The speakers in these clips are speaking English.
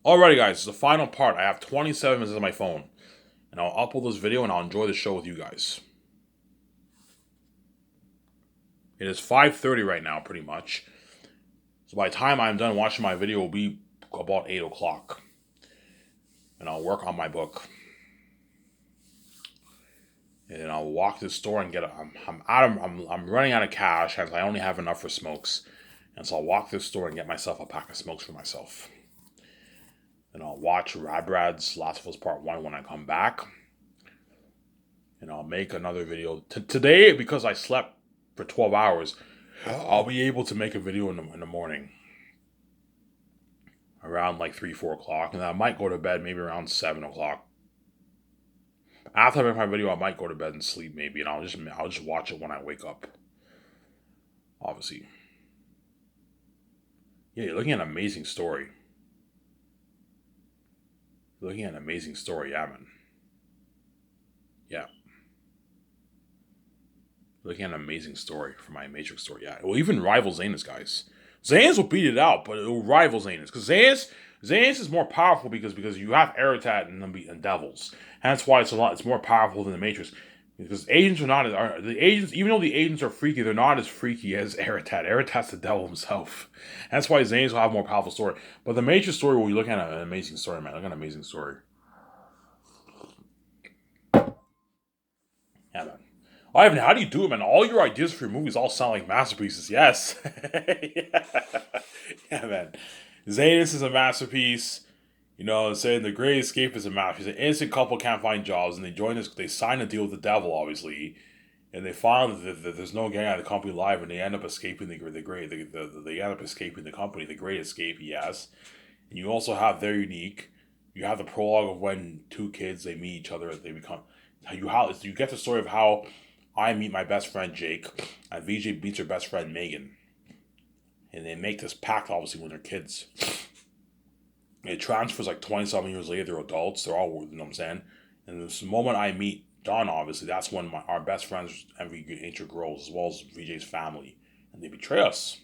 Alrighty, guys, the final part. I have 27 minutes on my phone, and I'll upload this video and I'll enjoy the show with you guys. It is 5:30 right now, pretty much. So by the time I'm done watching my video, it will be about 8 o'clock, and I'll work on my book. And I'll walk to the store and get. I'm running out of cash, as I only have enough for smokes, and so I'll walk to the store and get myself a pack of smokes for myself. And I'll watch Rad's Last of Us Part 1 when I come back. And I'll make another video. Today, because I slept for 12 hours, I'll be able to make a video in the morning. Around like 3, 4 o'clock. And I might go to bed maybe around 7 o'clock. After I make my video, I might go to bed and sleep maybe. And I'll just watch it when I wake up. Obviously. Yeah, you're looking at an amazing story. You're looking at an amazing story, yeah, man. Yeah. Looking at an amazing story for my Matrix story. Yeah, it will even rival Zanus, guys. Zanus will beat it out, but it will rival Zanus because Zanus is more powerful because you have Eretat and Devils. Hence why it's more powerful than the Matrix. Because agents the agents, even though the agents are freaky, they're not as freaky as Eretat. Eretat's the devil himself. That's why Zanus will have a more powerful story. But the Matrix story, will be looking at an amazing story, man. Look at an amazing story. Yeah, man. Ivan, how do you do it, man? All your ideas for your movies all sound like masterpieces. Yes. Yeah. Yeah, man. Zanus is a masterpiece. You know, saying The Great Escape is a masterpiece. An innocent couple can't find jobs, and they join this. They sign a deal with the devil, obviously, and they find that there's no getting out of the company alive, and they end up escaping they end up escaping the company. The Great Escape, yes. And you also have They're Unique. You have the prologue of when two kids they meet each other. They become you get the story of how I meet my best friend Jake, and VJ beats her best friend Megan. And they make this pact, obviously, when they're kids. It transfers like 27 years later, they're adults, they're all, you know what I'm saying? And the moment I meet Don, obviously, that's when our best friends envy nature grows, as well as VJ's family. And they betray us.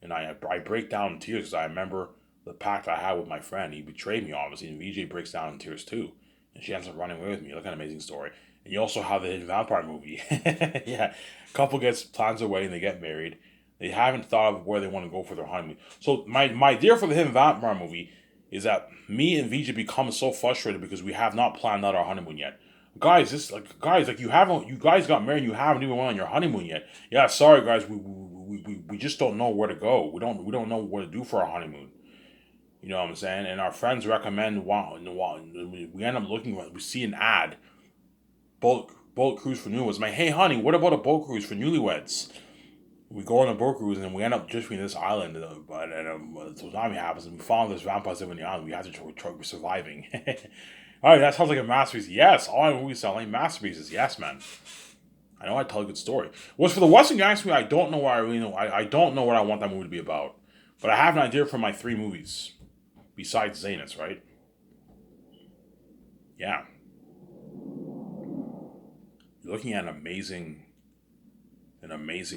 And I break down in tears because I remember the pact I had with my friend. He betrayed me, obviously, and VJ breaks down in tears too. And she ends up running away with me. Look at an amazing story. And you also have the Hidden Vampire movie. Yeah. Couple plans their wedding, they get married. They haven't thought of where they want to go for their honeymoon. So my idea for the Hidden Vampire movie is that me and VJ become so frustrated because we have not planned out our honeymoon yet. Guys, you guys got married, you haven't even went on your honeymoon yet. Yeah, sorry guys, we just don't know where to go. We don't know what to do for our honeymoon. You know what I'm saying? And our friends recommend we end up we see an ad, boat cruise for newlyweds. I'm like, hey honey, what about a boat cruise for newlyweds? We go on a boat cruise and we end up drifting this island. But tsunami happens and we follow this vampire living on the island. We have to try surviving. All right, that sounds like a masterpiece. Yes, all my movies sound like masterpieces. Yes, man. I know I tell a good story. What's for the Western Gangster movie, I don't know what I really know. I don't know what I want that movie to be about. But I have an idea for my 3 movies. Besides Zanus, right? Yeah. You're looking at an amazing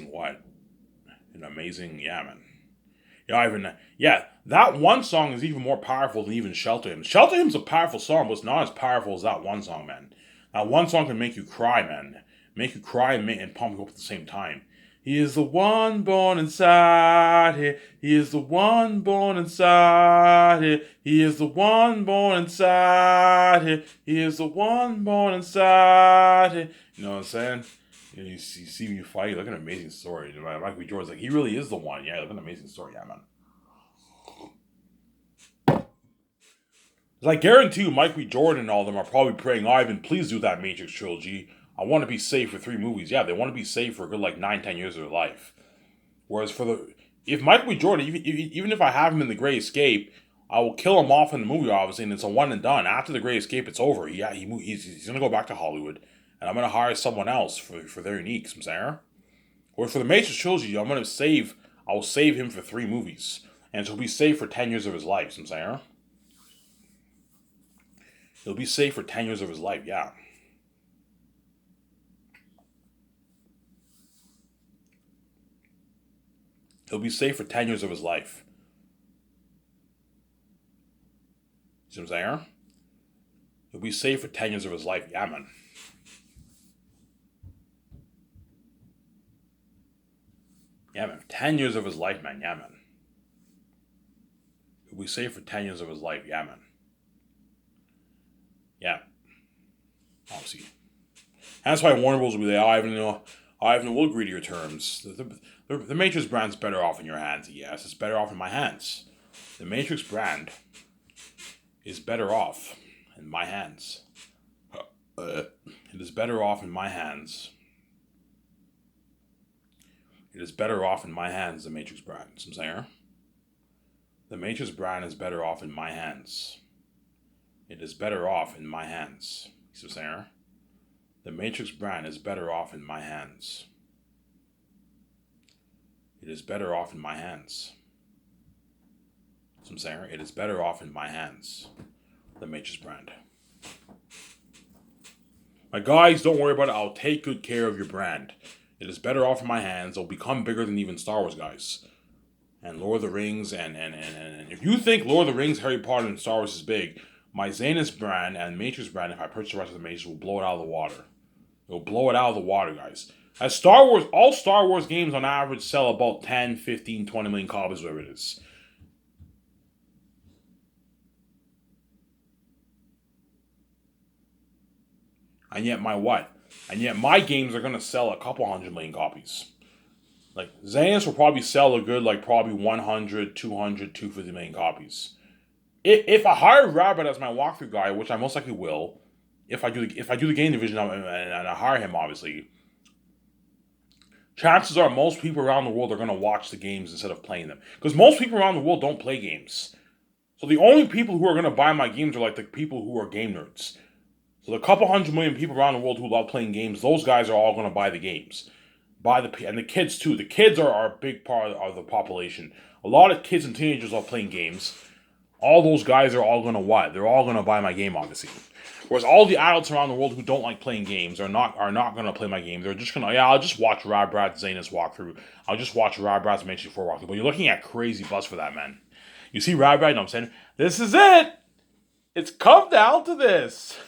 what? An amazing, yeah, man. Yeah, that one song is even more powerful than even Shelter Hymn. Shelter Hymn's a powerful song, but it's not as powerful as that one song, man. That one song can make you cry, man. Make you cry and pump you up at the same time. He is the one born inside here. He is the one born inside here. He is the one born inside here. He is the one born inside here. You know what I'm saying? You see me fight. Look at an amazing story. Michael B. Jordan's like, he really is the one. Yeah, look at an amazing story. Yeah, man. I guarantee you, Mike B. Jordan and all of them are probably praying, Ivan, please do that Matrix trilogy. I want to be safe for 3 movies. Yeah, they want to be safe for a good like 9, 10 years of their life. Whereas if Michael B. Jordan, even if I have him in The Great Escape, I will kill him off in the movie, obviously, and it's a one and done. After The Great Escape, it's over. Yeah, he's going to go back to Hollywood, and I'm going to hire someone else for their unique, some saying. Or for the Matrix trilogy, I will save him for 3 movies, and he'll be safe for 10 years of his life, some saying. He'll be safe for 10 years of his life, yeah. He'll be safe for 10 years of his life. See what I'm saying? He'll be safe for 10 years of his life. Yeah, man. Yeah, man. 10 years of his life, man. Yeah, man. He'll be safe for 10 years of his life. Yeah, man. Yeah. Obviously. That's why Warner Bros. Will be there. Ivan will agree to your terms. The Matrix brand's better off in your hands. Yes, it's better off in my hands. The Matrix brand is better off in my hands. It is better off in my hands. It is better off in my hands, the Matrix brand. See what I'm saying? The Matrix brand is better off in my hands. It is better off in my hands. See what I'm saying? The Matrix brand is better off in my hands. It is better off in my hands. That's what I'm saying. It is better off in my hands. The Matrix brand. My guys, don't worry about it. I'll take good care of your brand. It is better off in my hands. It'll become bigger than even Star Wars, guys. And Lord of the Rings, and if you think Lord of the Rings, Harry Potter, and Star Wars is big, my Zanus brand and Matrix brand, if I purchase the rest of the Matrix, will blow it out of the water. It'll blow it out of the water, guys. As Star Wars, all Star Wars games on average sell about 10, 15, 20 million copies, whatever it is. And yet my games are going to sell a couple 100 million copies. Like, Zanus will probably sell a good, like, probably 100, 200, 250 million copies. If I hire Rabbit as my walkthrough guy, which I most likely will, if I do the game division and I hire him, obviously, chances are most people around the world are going to watch the games instead of playing them. Because most people around the world don't play games. So the only people who are going to buy my games are like the people who are game nerds. So the couple 100 million people around the world who love playing games, those guys are all going to buy the games. And the kids too. The kids are a big part of the population. A lot of kids and teenagers love playing games. All those guys are all going to what? They're all going to buy my game, obviously. Whereas all the adults around the world who don't like playing games are not going to play my game. They're just going to, I'll just watch Radbrad's Zanus walkthrough. I'll just watch Radbrad's Matrix 4 walkthrough. But you're looking at crazy buzz for that, man. You see Radbrad, you know what I'm saying? This is it! It's come down to this.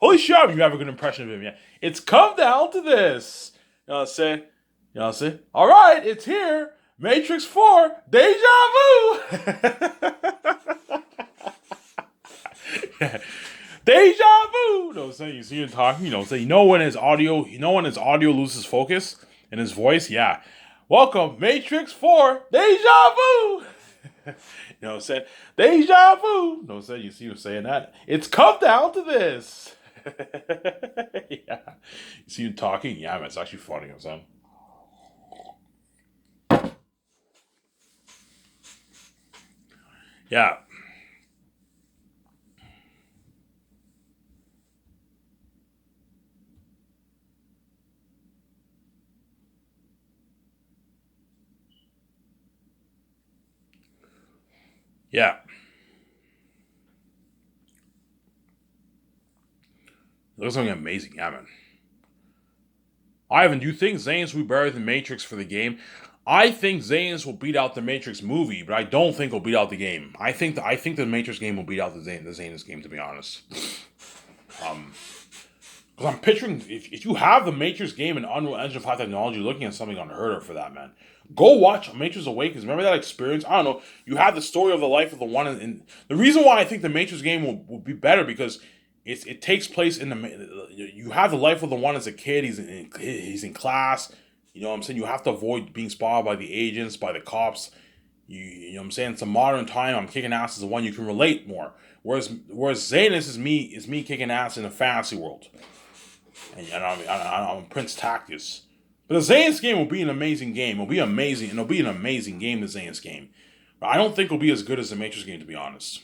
Holy shit, you have a good impression of him, yeah. It's come down to this. You know what I'm saying? You know what I'm saying? All right, it's here. Matrix 4, Deja Vu. Deja vu. You know what I'm saying? You see him talking, you know what I'm saying? When his audio loses focus in his voice? Yeah. Welcome, Matrix 4, Deja Vu. You know what I'm saying? Deja vu. You know what I'm saying? You see him saying that? It's come down to this. Yeah. You see him talking? Yeah, man, it's actually funny. You know what I'm saying? Yeah. Yeah. It looks like amazing. Yeah, man. Ivan, do you think Zanus will be better than Matrix for the game? I think Zanus will beat out the Matrix movie, but I don't think he'll beat out the game. I think the Matrix game will beat out the Zanus game, to be honest. Because I'm picturing, if you have the Matrix game and Unreal Engine 5 technology, you're looking at something unheard of for that, man. Go watch Matrix Awakens. Remember that experience? I don't know. You have the story of the life of the one, and the reason why I think the Matrix game will be better because it takes place in the. You have the life of the one as a kid. He's in class. You know what I'm saying? You have to avoid being spotted by the agents, by the cops. You know what I'm saying? It's a modern time. I'm kicking ass as the one you can relate more. Whereas Zanus is me kicking ass in a fantasy world. And I'm Prince Tactus. But the Zanus game will be an amazing game. It'll be amazing, and it'll be an amazing game, the Zanus game. But I don't think it'll be as good as the Matrix game, to be honest.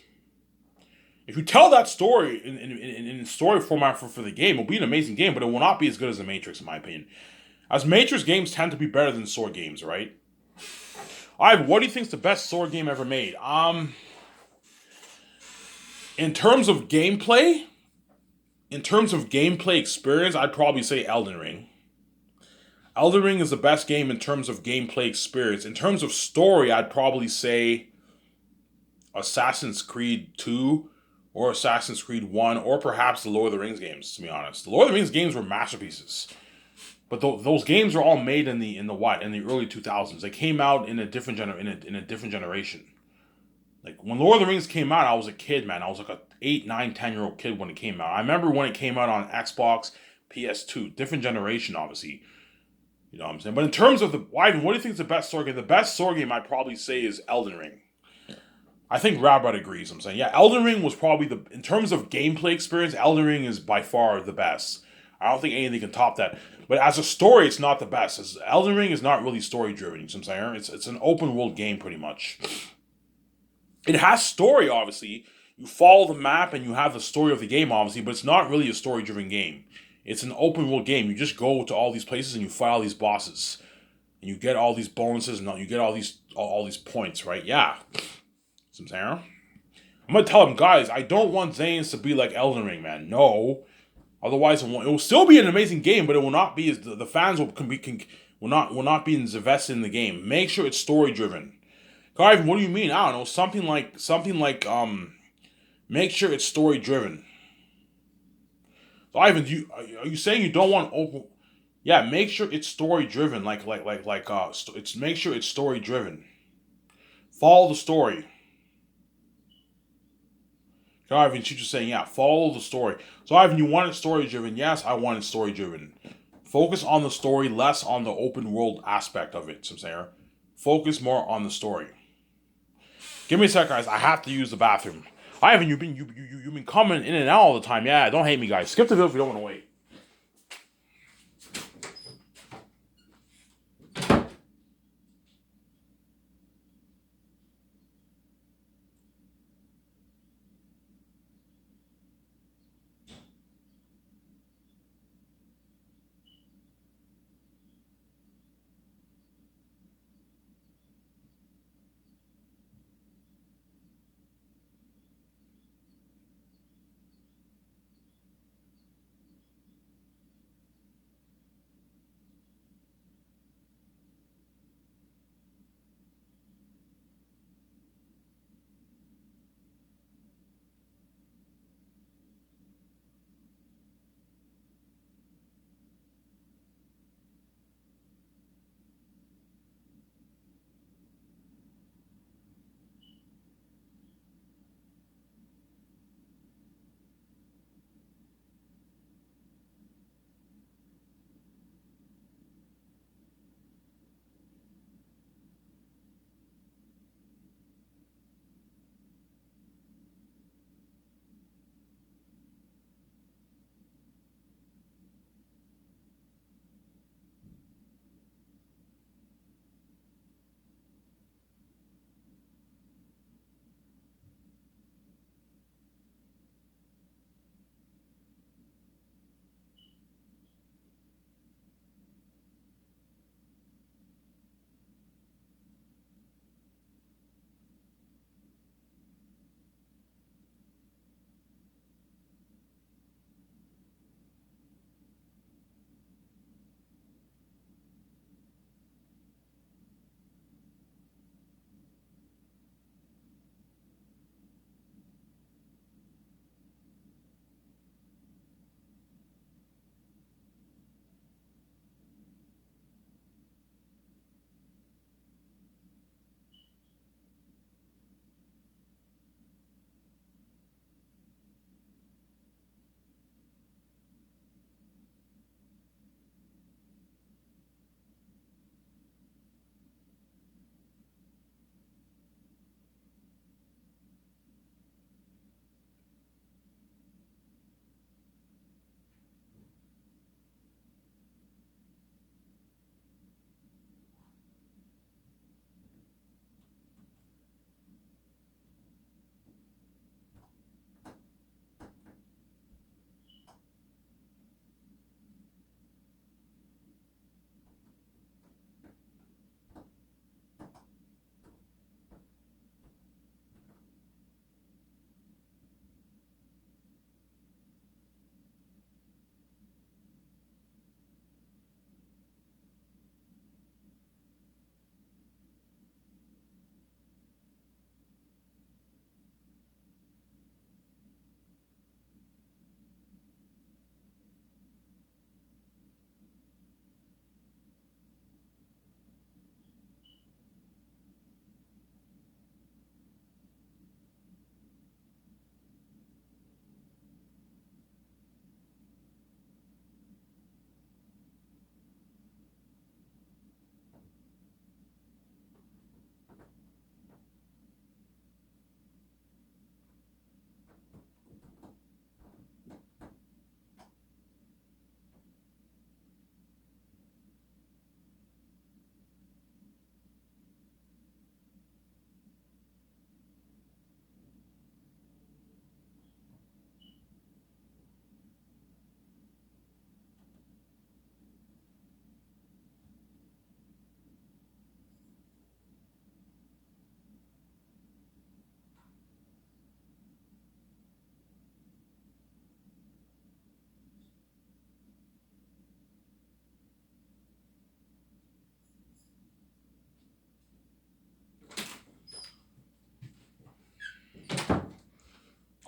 If you tell that story in story format for the game, it'll be an amazing game, but it will not be as good as the Matrix, in my opinion. As Matrix games tend to be better than sword games, right? Alright, what do you think is the best sword game ever made? In terms of gameplay experience, I'd probably say Elden Ring. Elden Ring is the best game in terms of gameplay experience. In terms of story, I'd probably say Assassin's Creed 2 or Assassin's Creed 1 or perhaps the Lord of the Rings games, to be honest. The Lord of the Rings games were masterpieces. But those games were all made in the early 2000s. They came out in a in a different generation. Like when Lord of the Rings came out, I was a kid, man. I was like a 8, 9, 10 year old kid when it came out. I remember when it came out on Xbox, PS2, different generation, obviously. You know what I'm saying? But in terms of the Wyden, what do you think is the best sword game? The best sword game I'd probably say is Elden Ring. I think Rabbit agrees. I'm saying, yeah, Elden Ring was probably in terms of gameplay experience, Elden Ring is by far the best. I don't think anything can top that. But as a story, it's not the best. Elden Ring is not really story driven. You know what I'm saying? It's an open world game pretty much. It has story, obviously. You follow the map and you have the story of the game, obviously, but it's not really a story driven game. It's an open world game. You just go to all these places and you fight all these bosses, and you get all these bonuses and you get all these points, right? Yeah. Some Sarah. I'm gonna tell him, guys, I don't want Zanes to be like Elden Ring, man. No. Otherwise, it will still be an amazing game, but it will not be as the fans will not be invested in the game. Make sure it's story driven. Ivan, what do you mean? I don't know. Something like make sure it's story driven. So Ivan, are you saying you don't want open? Yeah, make sure it's story driven. It's make sure it's story driven. Follow the story. Ivan, she's just saying, yeah, follow the story. So Ivan, you want it story driven? Yes, I want it story driven. Focus on the story, less on the open world aspect of it. Some Sarah. Focus more on the story. Give me a sec, guys. I have to use the bathroom. Ivan, you've been coming in and out all the time. Yeah, don't hate me, guys. Skip the video if you don't want to wait.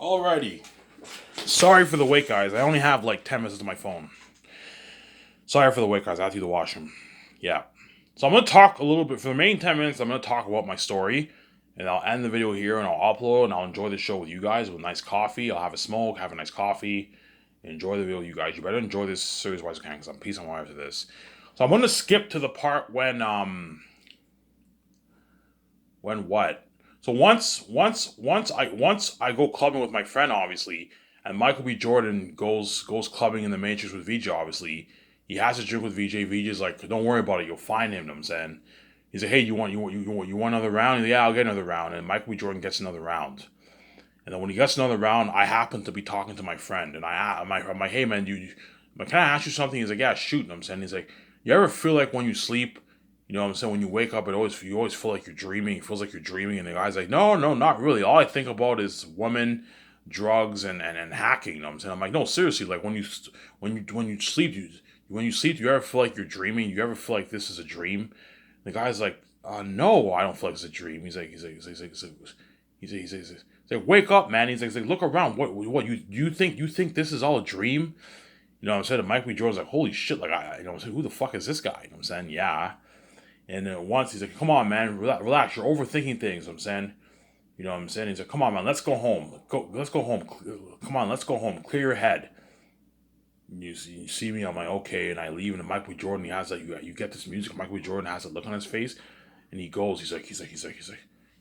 Alrighty. Sorry for the wait, guys. I only have like 10 minutes on my phone. Sorry for the wait, guys. I have to use the washroom. Yeah. So I'm going to talk a little bit. For the main 10 minutes, I'm going to talk about my story. And I'll end the video here and I'll upload and I'll enjoy the show with you guys with nice coffee. I'll have a smoke, have a nice coffee. Enjoy the video with you guys. You better enjoy this series while you can because I'm peace and wire after this. So I'm going to skip to the part when what? So once I go clubbing with my friend, obviously, and Michael B. Jordan goes clubbing in the Matrix with VJ, obviously. He has a drink with VJ. VJ's like, don't worry about it, you'll find him. You know what I'm saying, he's like, hey, you want another round? He's like, yeah, I'll get another round. And Michael B. Jordan gets another round. And then when he gets another round, I happen to be talking to my friend, and I'm like, hey man, can I ask you something? He's like, yeah, shoot. And I'm saying, he's like, you ever feel like when you sleep, you know what I'm saying, when you wake up, you always feel like you're dreaming. It feels like you're dreaming. And the guy's like, no, not really. All I think about is women, drugs, and hacking. You know what I'm saying? I'm like, no, seriously. Like when you sleep, when you sleep, do you ever feel like you're dreaming? You ever feel like this is a dream? And the guy's like, no, I don't feel like it's a dream. He's like, wake up, man. He's like, look around. What you think this is all a dream? You know what I'm saying? And Mike B. Jordan's like, holy shit, like, you know what I'm saying? Who the fuck is this guy? You know what I'm saying? Yeah. And then once he's like, come on, man, relax. You're overthinking things. You know what I'm saying, you know what I'm saying? He's like, come on, man, let's go home. Let's go home. Come on, let's go home. Clear your head. You see me, I'm like, okay, and I leave. And Michael B. Jordan, he has like, you get this music. Michael B. Jordan has a look on his face, and he goes, he's like,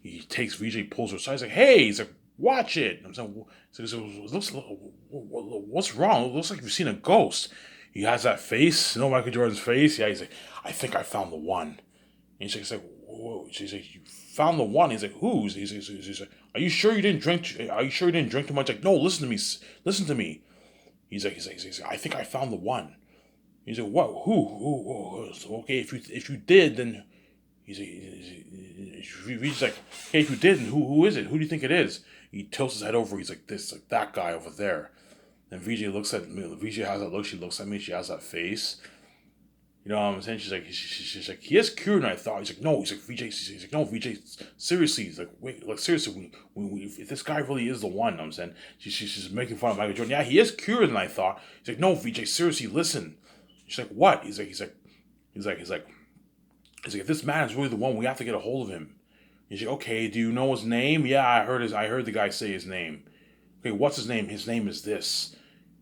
he takes VJ, pulls her aside. He's like, hey, he's like, watch it. I'm saying, what's wrong? It looks like you've seen a ghost. He has that face, you know, Michael Jordan's face. Yeah, he's like, I think I found the one. And he's like, whoa. She's like, you found the one. He's like, who's? He's like, are you sure you didn't drink? Are you sure you didn't drink too much? Like, no, listen to me. Listen to me. He's like, I think I found the one. He's like, what? Who? Okay, if you did, then he's like, hey, if you did, then who is it? Who do you think it is? He tilts his head over. He's like, this, like that guy over there. And VJ looks at me. VJ has that look. She looks at me. She has that face. You know what I'm saying? She's like, he is cured. And I thought, he's like, no. He's like, VJ. He's like, no, VJ. Seriously. He's like, wait, like seriously. If this guy really is the one, you know what I'm saying, she's making fun of Michael Jordan. Yeah, he is cured. And I thought, he's like, no, VJ. Seriously, listen. She's like, what? He's like, if this man is really the one, we have to get a hold of him. He's like, okay, do you know his name? Yeah, I heard the guy say his name. Okay, what's his name? His name is this.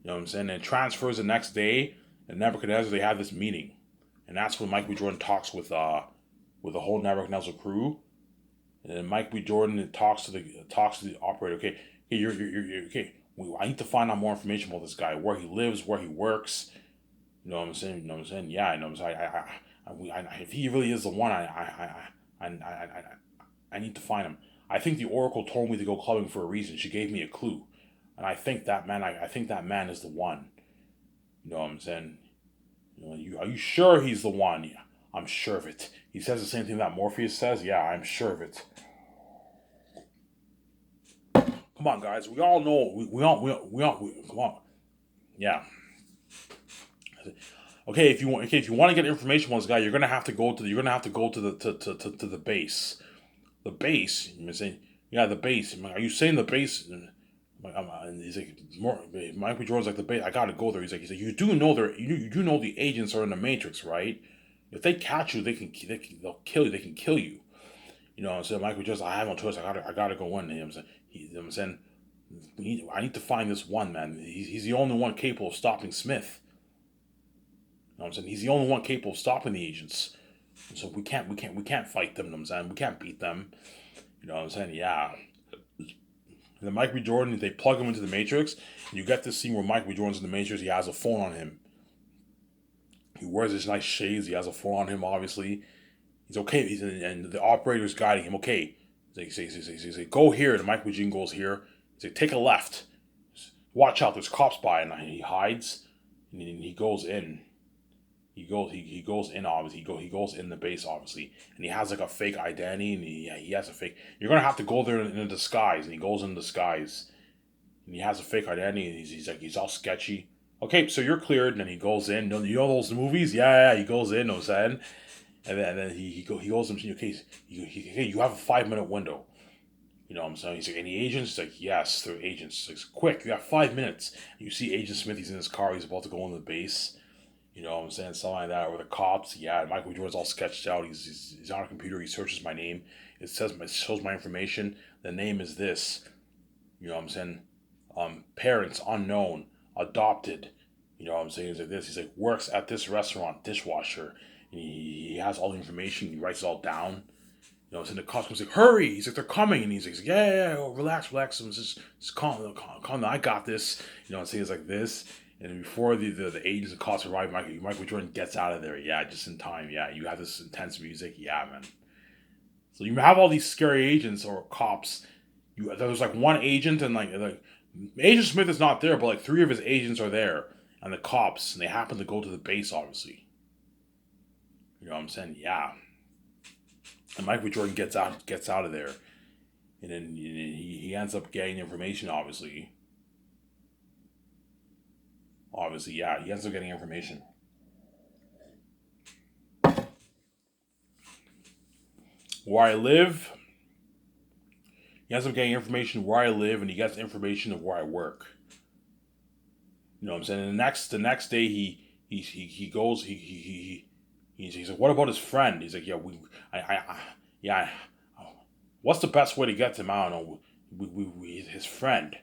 You know what I'm saying? And it transfers the next day, and Nebuchadnezzar, they have this meeting. And that's when Mike B. Jordan talks with the whole Nebuchadnezzar crew. And then Mike B. Jordan talks to the operator. Okay, you're okay. I need to find out more information about this guy, where he lives, where he works. You know what I'm saying? You know what I'm saying? Yeah, I know. If he really is the one, I need to find him. I think the Oracle told me to go clubbing for a reason. She gave me a clue, and I think that man. I think that man is the one. You know what I'm saying? You know, are you sure he's the one? Yeah, I'm sure of it. He says the same thing that Morpheus says. Yeah, I'm sure of it. Come on, guys. We all know. We all. Come on. Yeah. Okay, if you want to get information on this guy, you're gonna have to go to the base. The base. You're saying, yeah, the base. Are you saying the base? And he's like, Michael Jordan's like, the base. I gotta go there. He's like, you do know you do know the agents are in the Matrix, right? If they catch you, they'll kill you. They can kill you. You know what I'm saying? Michael Jordan's, I have no choice. I gotta go in. You know what I'm saying? I need to find this one man. He's the only one capable of stopping Smith. You know what I'm saying? He's the only one capable of stopping the agents. So we can't fight them. You know what I'm saying? We can't beat them. You know what I'm saying? Yeah. And then Mike B. Jordan, they plug him into the Matrix. And you get this scene where Mike B. Jordan's in the Matrix. He has a phone on him. He wears his nice shades. He has a phone on him, obviously. He's okay. And the operator's guiding him. Okay. He's like, go here. And Mike B. Jordan goes here. He's like, take a left. Watch out. There's cops by. And he hides. And he goes in. He goes in, obviously. He goes in the base, obviously, and he has like a fake identity, and he has a fake. You're gonna have to go there in a disguise, and he goes in disguise, and he has a fake identity, and he's all sketchy. Okay, so you're cleared, and then he goes in. You know those movies? Yeah, he goes in. No saying, and then he goes and okay, you have a 5-minute window. You know what I'm saying? He's like, any agents? He's like, yes, they're agents. He's like, quick, you got 5 minutes. You see Agent Smith, he's in his car, he's about to go into the base. You know what I'm saying? Something like that. Or the cops, yeah, Michael B. Jordan's all sketched out. He's on a computer, he searches my name. It shows my information. The name is this. You know what I'm saying? Parents unknown, adopted. You know what I'm saying? He's like this. He's like, works at this restaurant, dishwasher. And he has all the information. He writes it all down. You know, so the costume's like, hurry! He's like, they're coming, and he's like, yeah, oh, relax, just calm down. I got this. You know, so he's like this, and before the agents and cops arrive, Michael Jordan gets out of there. Yeah, just in time. Yeah, you have this intense music. Yeah, man. So you have all these scary agents or cops. There's like one agent, and like Agent Smith is not there, but like three of his agents are there, and the cops, and they happen to go to the base, obviously. You know what I'm saying? Yeah. And Michael Jordan gets out of there, and then he ends up getting information. Obviously, yeah, he ends up getting information. Where I live, he ends up getting information where I live, and he gets information of where I work. You know what I'm saying? And the next day he goes he's like, what about his friend? He's like, yeah, yeah. What's the best way to get to him? I don't know. His friend.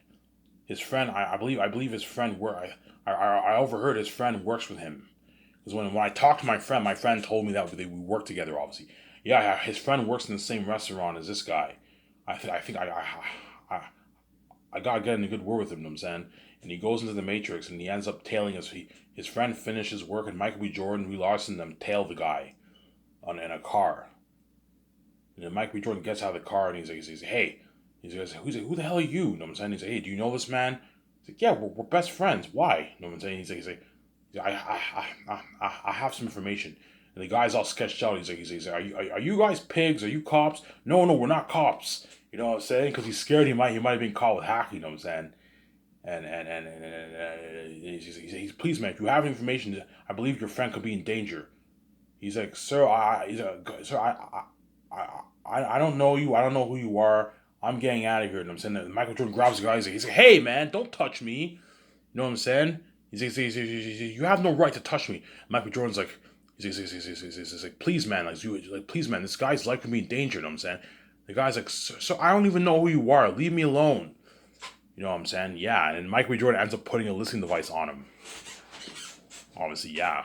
I believe his friend I overheard his friend works with him. Because when I talked to my friend told me that we work together. Obviously, yeah. His friend works in the same restaurant as this guy. I think I gotta get in a good word with him. You know what I'm saying, and he goes into the Matrix and he ends up tailing his friend finishes work and Michael B. Jordan, Brie Larson, them tail the guy in a car. And then Michael B. Jordan gets out of the car and he's like, hey. He's like, who the hell are you? You know what I'm saying? He's like, hey, do you know this man? He's like, yeah, we're best friends. Why? You know what I'm saying? He's like I have some information. And the guy's all sketched out. He's like, are you guys pigs? Are you cops? No, we're not cops. You know what I'm saying? Because he's scared he might have been caught with hacking. You know what I'm saying? And he's please, man, if you have information, I believe your friend could be in danger. He's like, sir, I don't know you. I don't know who you are. I'm getting out of here. And I'm saying that Michael Jordan grabs the guy. He's like, hey, man, don't touch me. You know what I'm saying? You have no right to touch me. Michael Jordan's like, he's like, please, man, please, man, this guy's life could be in danger. You know what I'm saying? The guy's like, so I don't even know who you are. Leave me alone. You know what I'm saying? Yeah. And Michael B. Jordan ends up putting a listening device on him. Obviously, yeah.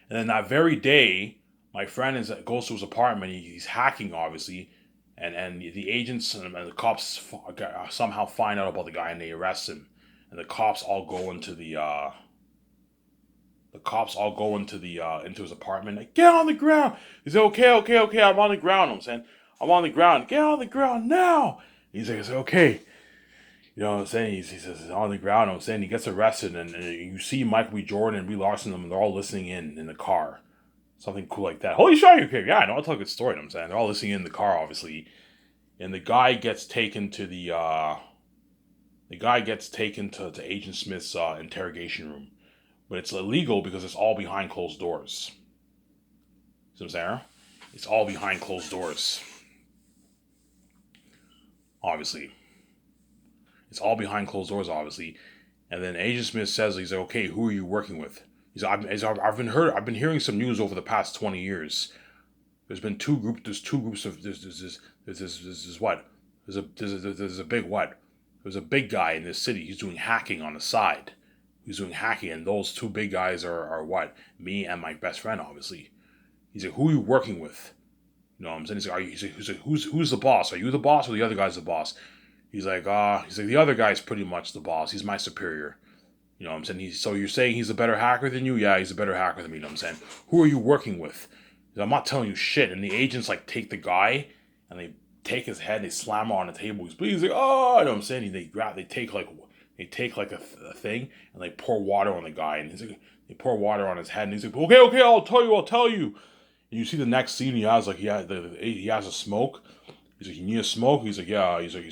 And then that very day, my friend goes to his apartment. He's hacking, obviously, and the agents and the cops somehow find out about the guy and they arrest him. And the cops all go into into his apartment. Like, get on the ground. He's like, okay. I'm on the ground. I'm saying, I'm on the ground. Get on the ground now. He's like, okay. You know what I'm saying? He says he's on the ground. I'm saying he gets arrested, and you see Michael B. Jordan and Brie Larson, and they're all listening in the car. Something cool like that. Holy shit, okay, yeah, I know. I'll tell a good story. You know what I'm saying, they're all listening in the car, obviously, and the guy gets taken to to Agent Smith's interrogation room, but it's illegal because it's all behind closed doors. See what I'm saying? It's all behind closed doors. Obviously. It's all behind closed doors, obviously. And then Agent Smith says, he's like, okay, who are you working with? I've been hearing some news over the past 20 years. There's two groups of there's what? There's a big what? There's a big guy in this city. He's doing hacking on the side. He's doing hacking, and those two big guys are what? Me and my best friend, obviously. He's like, who are you working with? You know what I'm saying? He's like, who's the boss? Are you the boss or the other guy's the boss? He's like, the other guy's pretty much the boss. He's my superior. You know what I'm saying? So you're saying he's a better hacker than you? Yeah, he's a better hacker than me. You know what I'm saying? Who are you working with? I'm not telling you shit. And the agents like take the guy and they take his head, they slam him on the table. He's like, oh, you know what I'm saying? They take like a thing and they pour water on the guy, and they pour water on his head, and he's like, okay, I'll tell you. And you see the next scene, he has a smoke. He's like, you need a smoke? He's like, yeah. He's like,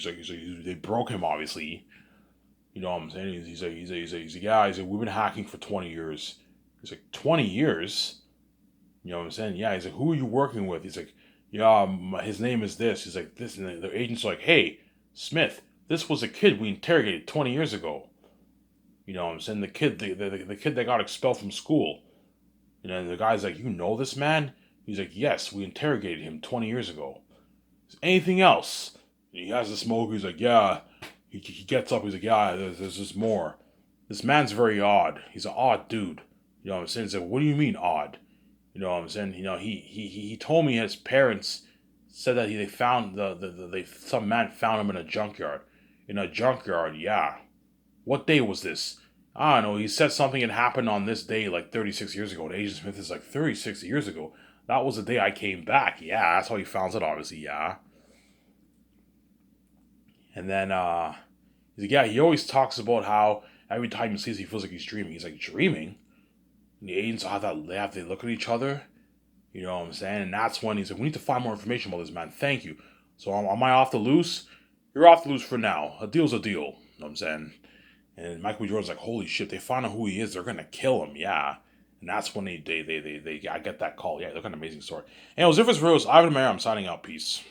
they broke him, obviously. You know what I'm saying? He's like, yeah. He's like, we've been hacking for 20 years. He's like, 20 years? You know what I'm saying? Yeah. He's like, who are you working with? He's like, yeah, his name is this. He's like this, and the agent's like, hey, Smith, this was a kid we interrogated 20 years ago. You know what I'm saying? The kid, the kid that got expelled from school. And then the guy's like, you know this man? He's like, yes, we interrogated him 20 years ago. Anything else? And he has the smoke. He's like, yeah. He gets up. He's like, yeah, there's just more. This man's very odd. He's an odd dude. You know what I'm saying? He's like, what do you mean odd? You know what I'm saying? You know, he told me his parents said that they found they some man found him in a junkyard. In a junkyard, yeah. What day was this? I don't know. He said something had happened on this day like 36 years ago. And Agent Smith is like 36 years ago. That was the day I came back. Yeah, that's how he found it, obviously. Yeah. And then he's like, yeah, he always talks about how every time he sees he feels like he's dreaming. He's like, dreaming? And the agents have that laugh. They look at each other. You know what I'm saying? And that's when he's like, we need to find more information about this man. Thank you. So am I off the loose? You're off the loose for now. A deal's a deal. You know what I'm saying? And Michael B. Jordan's like, holy shit, they found out who he is. They're going to kill him. Yeah. And that's when I get that call. Yeah, look at an amazing story. Anyways, if it's real, Ivan Mayer, I'm signing out. Peace.